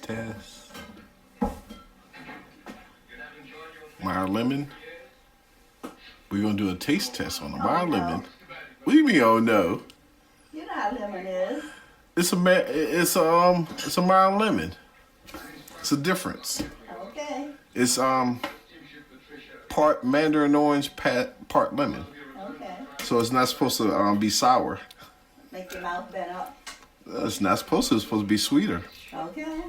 Taste test. Meyer Lemon. We're gonna do a taste test on the Meyer Lemon. What do you mean? Oh no! You know how lemon is. It's a Meyer Lemon. It's a difference. Okay. It's part mandarin orange, part lemon. Okay. So it's not supposed to be sour. Make your mouth bend up. It's not supposed to. It's supposed to be sweeter. Okay.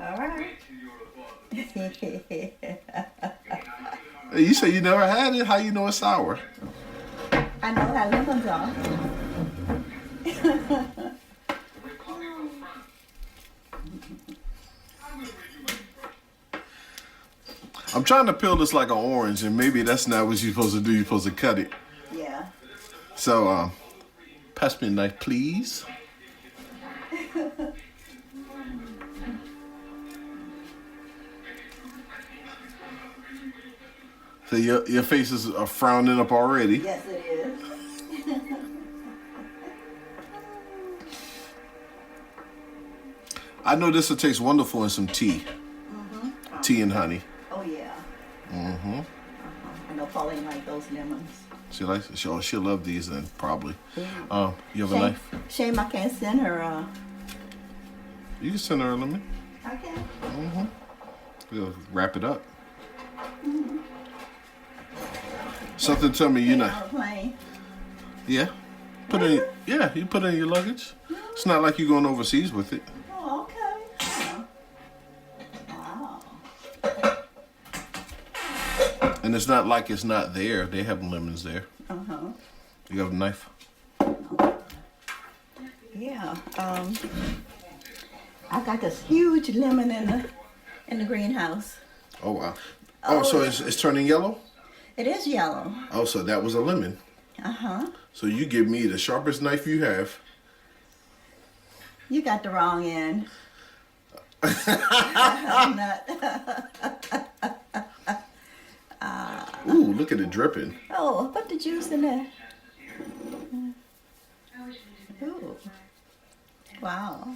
All right. You say you never had it. How you know it's sour? I know how lemons are. I'm trying to peel this like an orange, and maybe that's not what you're supposed to do. You're supposed to cut it. Yeah. So, pass me a knife, please. So your faces are frowning up already. Yes, it is. I know this will taste wonderful in some tea. Tea and honey. Oh yeah. Mm-hmm. I know Pauline like those lemons. She likes. She'll love these then probably. You have a Shame, knife? shame I can't send her. You can send her a lemon. Okay. Mm-hmm. We'll wrap it up. Mm-hmm. Something tell me you're not. Plane. Yeah. Put it in. Yeah, you put it in your luggage. It's not like you're going overseas with it. Oh, okay. Wow. And it's not like it's not there. They have lemons there. Uh-huh. You have a knife? Yeah. I got this huge lemon in the greenhouse. Oh wow. Oh, so it's turning yellow? It is yellow. Oh, so that was a lemon. Uh-huh. So you give me the sharpest knife you have. You got the wrong end. I'm not. Ooh, look at it dripping. Oh, put the juice in there. Ooh. Wow.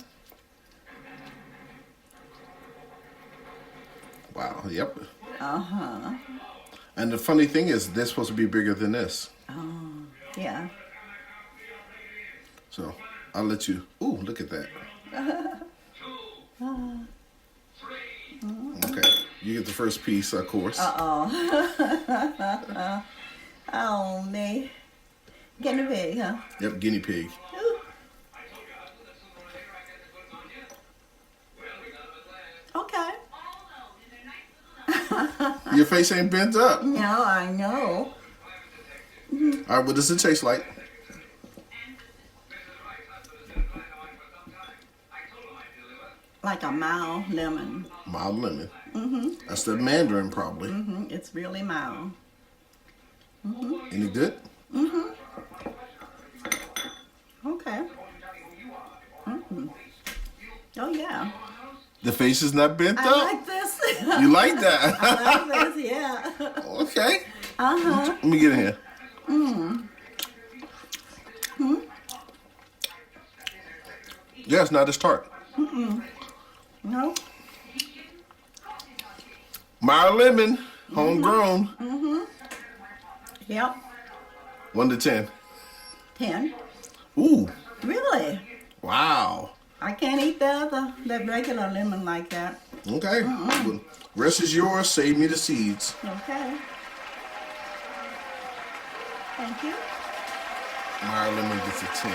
Wow, yep. Uh-huh. And the funny thing is, they're supposed to be bigger than this. Oh, yeah. So I'll let you. Ooh, look at that. Okay, you get the first piece, of course. Uh-oh. Oh, me. Guinea pig, huh? Yep, guinea pig. Ooh. Okay. Your face ain't bent up. No, I know. All right, what does it taste like? Like a mild lemon. Mild lemon. Mm-hmm. That's the mandarin, probably. Mm-hmm. It's really mild. Mm-hmm. Any good? Mm-hmm. Okay. Mm-hmm. Oh, yeah. The face is not bent I up. like this. You like that? I like this, yeah. Okay. Uh-huh. Let me get in here. Yeah, it's not as tart. No? Meyer Lemon, homegrown. Yep. 1 to 10. 10. Ooh, Really? wow. I can't eat that regular lemon like that. Okay. Well, rest is yours. Save me the seeds. Okay. Thank you. Meyer Lemon gets a 10.